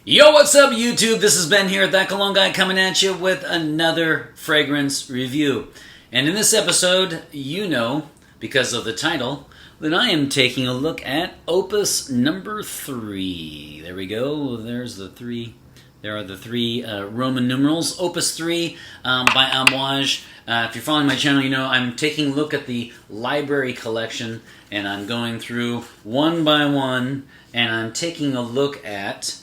Yo, what's up, YouTube? This is Ben here at thatcologneguy coming at you with another fragrance review. And in this episode, you know, because of the title, that I am taking a look at Opus number 3. There we go. There's the 3. There are the 3 Roman numerals. Opus 3 by Amouage. If you're following my channel, you know I'm taking a look at the library collection, and I'm going through one by one, and I'm taking a look at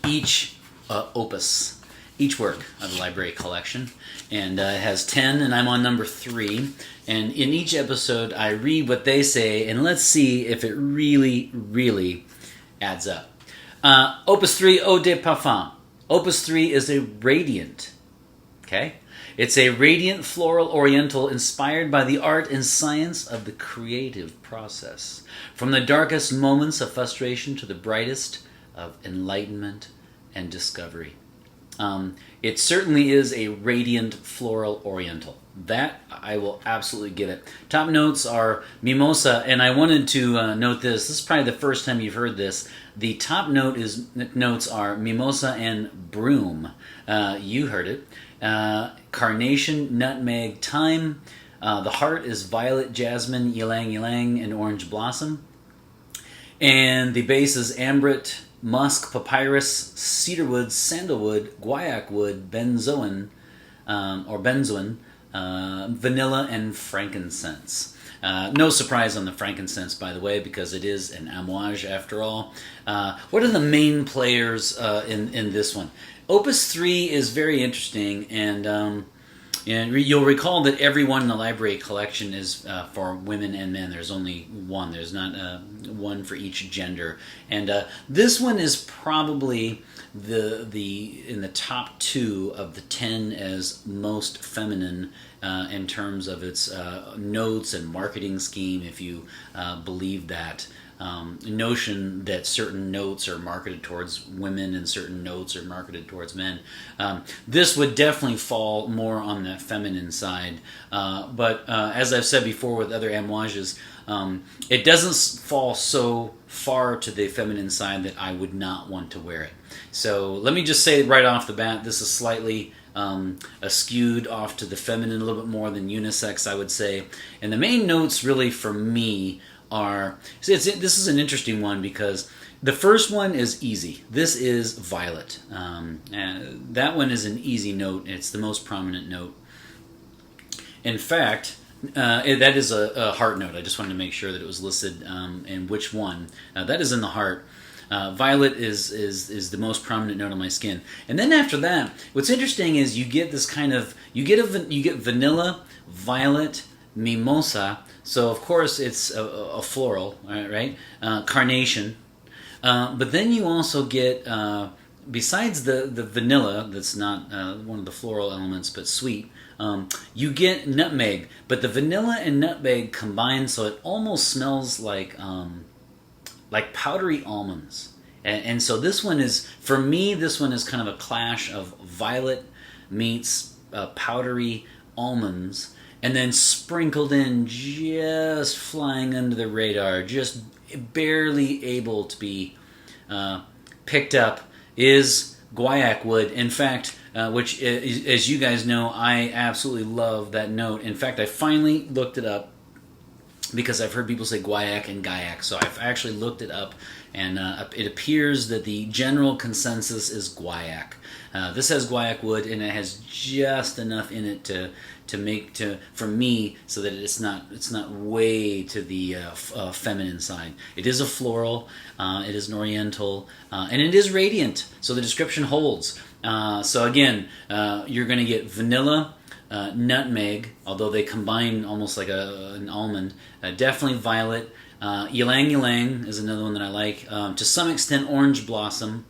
each opus, each work of the library collection, and it has 10, and I'm on number 3. And in each episode, I read what they say, and let's see if it really adds up. Opus 3, Eau de Parfum. Opus 3 is a radiant, okay? It's a radiant floral oriental inspired by the art and science of the creative process. From the darkest moments of frustration to the brightest of enlightenment and discovery. It certainly is a radiant floral oriental. That I will absolutely give it. Top notes are mimosa, and I wanted to note this. This is probably the first time you've heard this. The top notes are mimosa and broom. You heard it. Carnation, nutmeg, thyme. The heart is violet, jasmine, ylang ylang, and orange blossom. And the base is ambret, musk, papyrus, cedarwood, sandalwood, guaiac wood, benzoin, vanilla, and frankincense. No surprise on the frankincense, by the way, because it is an Amouage after all. What are the main players in this one? Opus 3 is very interesting, and you'll recall that every one in the library collection is for women and men. There's only one. There's not one for each gender. And this one is probably in the top 2 of the 10 as most feminine in terms of its notes and marketing scheme, if you believe that. Notion that certain notes are marketed towards women and certain notes are marketed towards men. This would definitely fall more on the feminine side, but as I've said before with other Amouages, it doesn't fall so far to the feminine side that I would not want to wear it. So let me just say right off the bat, this is slightly skewed off to the feminine a little bit more than unisex, I would say. And the main notes really for me are, this is an interesting one because the first one is easy. This is violet. That one is an easy note. It's the most prominent note. In fact, that is a heart note. I just wanted to make sure that it was listed and which one. That is in the heart. Violet is the most prominent note on my skin. And then after that, what's interesting is you get this kind of, you get vanilla, violet, mimosa. So of course it's a floral, right? Carnation. But then you also get, besides the vanilla, that's not one of the floral elements, but sweet, you get nutmeg. But the vanilla and nutmeg combine, so it almost smells like powdery almonds. And so this one is, for me, this one is kind of a clash of violet meets powdery almonds, and then sprinkled in, just flying under the radar, just barely able to be picked up, is guaiac wood. In fact, which, as you guys know, I absolutely love that note. In fact, I finally looked it up because I've heard people say guaiac and guaiac, so I've actually looked it up, and it appears that the general consensus is guaiac. This has guaiac wood, and it has just enough in it for me, so that it's not way to the feminine side. It is a floral, it is an oriental, and it is radiant. So the description holds. So again, you're going to get vanilla, nutmeg, although they combine almost like an almond. Definitely violet. Ylang ylang is another one that I like. To some extent, orange blossom.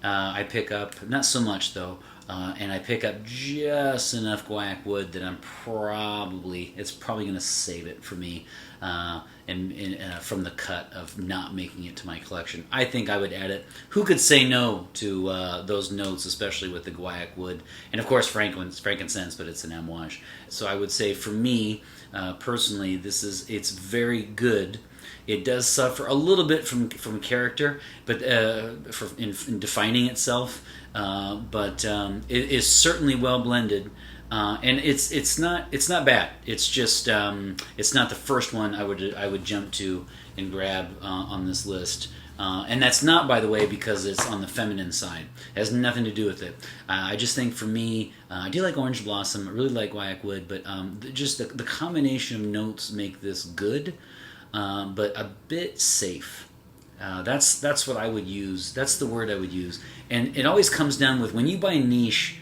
I pick up, not so much though, and I pick up just enough guaiac wood that it's probably going to save it for me from the cut of not making it to my collection. I think I would add it. Who could say no to those notes, especially with the guaiac wood? And of course frankincense, but it's an Amouage. So I would say for me, personally, it's very good. It does suffer a little bit from character, but in defining itself. But it is certainly well blended. And it's not bad. It's just it's not the first one I would jump to and grab on this list. And that's not, by the way, because it's on the feminine side. It has nothing to do with it. I just think for me, I do like Orange Blossom. I really like Guaiac Wood, but just the combination of notes make this good, but a bit safe. That's what I would use. That's the word I would use. And it always comes down with when you buy niche.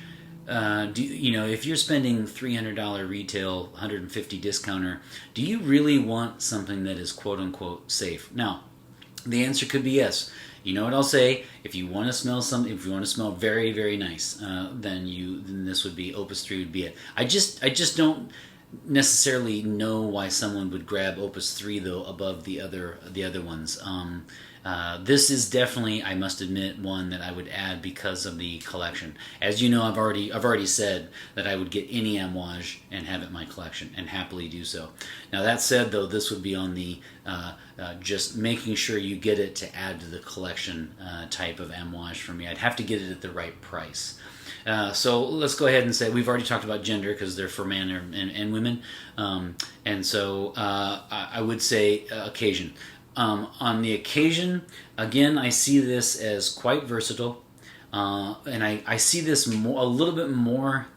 If you're spending $300 retail, $150 discounter, do you really want something that is quote unquote safe? Now, the answer could be yes. You know what I'll say? If you want to smell something, if you want to smell very, very nice, then this would be Opus III would be it. I just don't necessarily know why someone would grab Opus III though above the other ones. This is definitely, I must admit, one that I would add because of the collection. As you know, I've already said that I would get any Amouage and have it in my collection, and happily do so. Now that said, though, this would be on the just making sure you get it to add to the collection type of Amouage for me. I'd have to get it at the right price. So let's go ahead and say we've already talked about gender because they're for men and women, and so I would say occasion. On the occasion, again, I see this as quite versatile, and I see this a little bit more.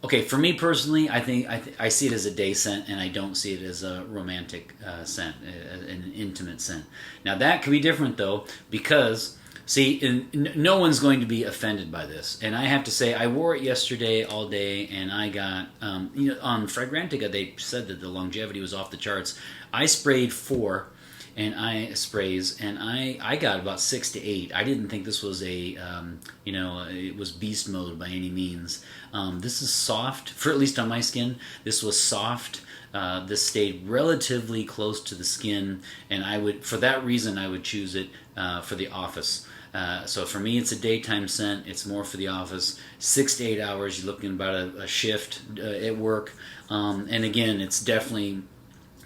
Okay, for me personally, I think I see it as a day scent, and I don't see it as a romantic scent, an intimate scent. Now that could be different though, because see, no one's going to be offended by this, and I have to say I wore it yesterday all day, and I got on Fragrantica they said that the longevity was off the charts. I sprayed 4. And I got about 6 to 8. I didn't think this was it was beast mode by any means. This is soft, for at least on my skin. This was soft. This stayed relatively close to the skin, and for that reason, I would choose it for the office. So for me, it's a daytime scent. It's more for the office. 6 to 8 hours. You're looking about a shift at work, and again, it's definitely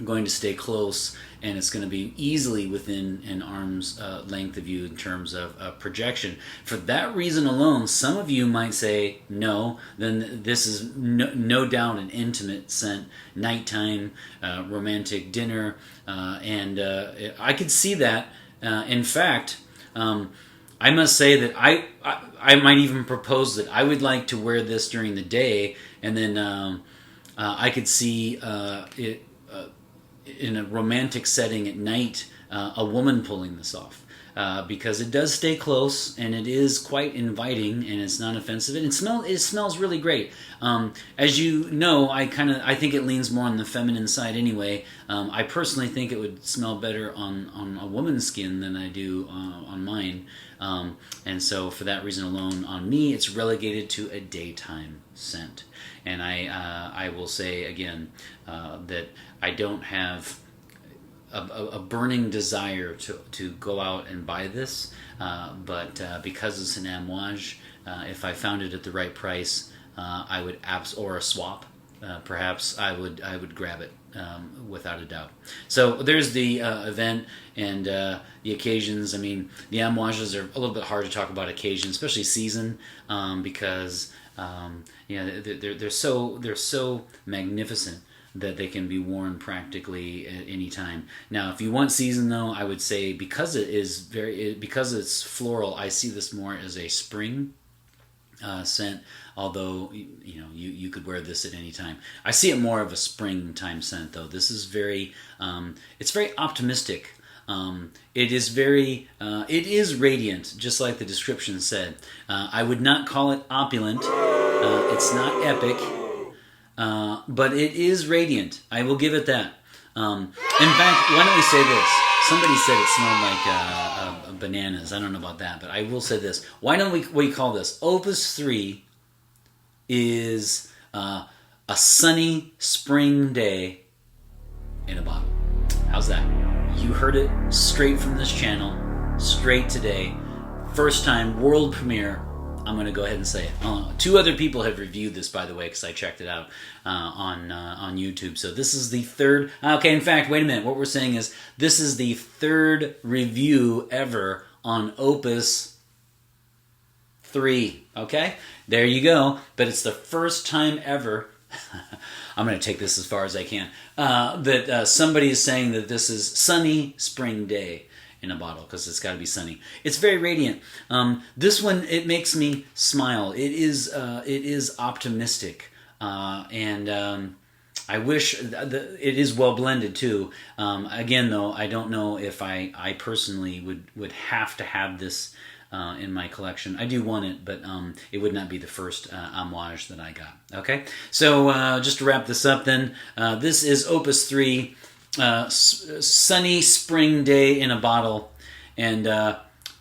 going to stay close, and it's going to be easily within an arm's length of you in terms of projection. For that reason alone, some of you might say, no, then this is no doubt an intimate scent, nighttime, romantic dinner, and I could see that. In fact, I must say that I might even propose that I would like to wear this during the day, and then I could see it in a romantic setting at night, a woman pulling this off, because it does stay close and it is quite inviting and it's not offensive, and it smells really great. As you know, I think it leans more on the feminine side anyway. I personally think it would smell better on a woman's skin than I do on mine, and so for that reason alone, on me, it's relegated to a daytime scent. And I will say again that I don't have a burning desire to go out and buy this, but because it's an Amouage, if I found it at the right price, I would or a swap, perhaps I would grab it without a doubt. So there's the event and the occasions. I mean, the Amouages are a little bit hard to talk about occasion, especially season, because they're so magnificent that they can be worn practically at any time. Now, if you want season, though, I would say because it's floral, I see this more as a spring scent. Although you could wear this at any time. I see it more of a springtime scent, though. This is it's very optimistic. It is radiant, just like the description said. I would not call it opulent. It's not epic. But it is radiant. I will give it that. In fact, why don't we say this? Somebody said it smelled like bananas. I don't know about that, but I will say this. Why don't we call this? Opus III is a sunny spring day in a bottle. How's that? You heard it straight from this channel, straight today. First time world premiere I'm going to go ahead and say it. 2 other people have reviewed this, by the way, because I checked it out on YouTube. So this is the 3rd. Okay, in fact, wait a minute. What we're saying is this is the 3rd review ever on Opus 3. Okay, there you go. But it's the first time ever. I'm going to take this as far as I can. That somebody is saying that this is sunny spring day in a bottle, because it's got to be sunny. It's very radiant. This one, it makes me smile. It is optimistic, and I wish it is well blended too. Again, though, I don't know if I personally would have to have this in my collection. I do want it, but it would not be the first Amouage that I got. Okay, so just to wrap this up, then this is Opus 3. Sunny spring day in a bottle, and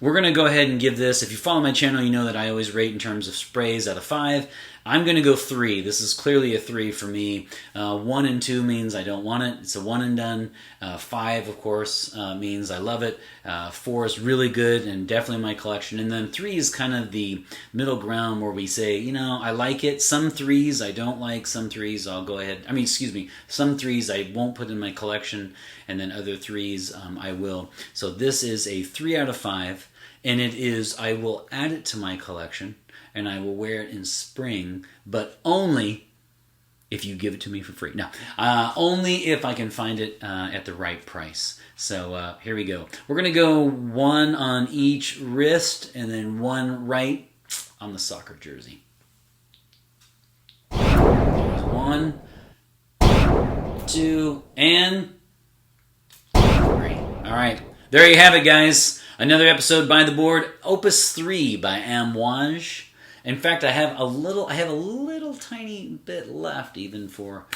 we're going to go ahead and give this, if you follow my channel, you know that I always rate in terms of sprays out of 5. I'm going to go 3. This is clearly a 3 for me. 1 and 2 means I don't want it. It's a one and done. 5, of course, means I love it. 4 is really good and definitely my collection. And then 3 is kind of the middle ground where we say, you know, I like it. Some 3s I don't like. Some 3s I'll go ahead. Some 3s I won't put in my collection, and then other 3s I will. So this is a 3 out of 5, and it is, I will add it to my collection, and I will wear it in spring, but only if you give it to me for free. No, only if I can find it at the right price. So here we go. We're going to go 1 on each wrist, and then 1 right on the soccer jersey. There's 1, 2, and 3. All right. There you have it, guys. Another episode by the board, Opus 3 by Amouage. In fact, I have a little tiny bit left even for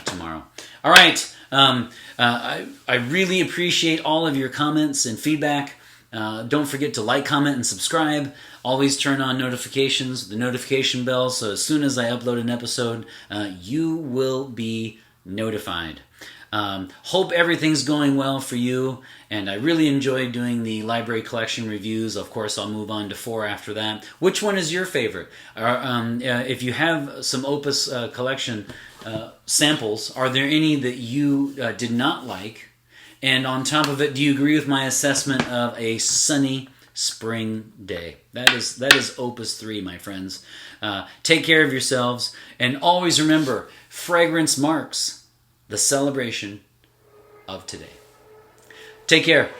tomorrow. All right. I really appreciate all of your comments and feedback. Don't forget to like, comment, and subscribe. Always turn on notifications, the notification bell, so as soon as I upload an episode, you will be notified. Hope everything's going well for you, and I really enjoyed doing the library collection reviews. Of course, I'll move on to 4 after that. Which one is your favorite? If you have some Opus collection samples, are there any that you did not like? And on top of it, do you agree with my assessment of a sunny spring day? That is Opus 3, my friends. Take care of yourselves, and always remember, fragrance marks the celebration of today. Take care.